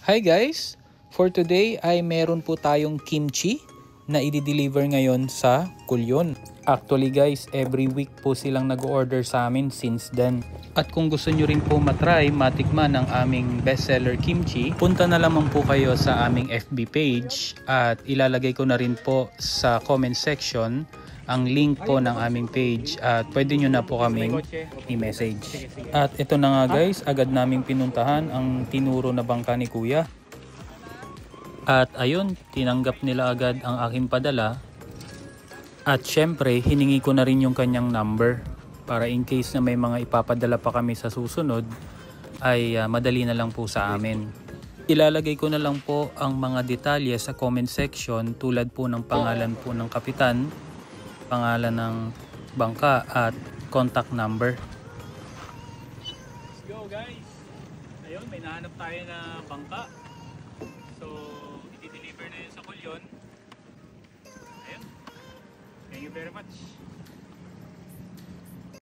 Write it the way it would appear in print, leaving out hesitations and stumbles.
Hi guys! For today ay meron po tayong kimchi na i-deliver ngayon sa Kulyon. Actually guys, every week po silang nag-order sa amin since then. At kung gusto nyo rin po matry, matikman ang aming bestseller kimchi, punta na lamang po kayo sa aming FB page at ilalagay ko na rin po sa comment section ang link po ng aming page at pwede nyo na po kaming i-message. At ito na nga guys, agad naming pinuntahan ang tinuro na bangka ni Kuya. At ayun, tinanggap nila agad ang aking padala. At syempre, hiningi ko na rin yung kanyang number para in case na may mga ipapadala pa kami sa susunod ay madali na lang po sa amin. Ilalagay ko na lang po ang mga detalye sa comment section tulad po ng pangalan po ng kapitan, pangalan ng bangka at contact number. Let's go guys! Ayun, may nahanap tayo na bangka. So, i-deliver na yun sa Kulyon. Ayun. Thank you very much.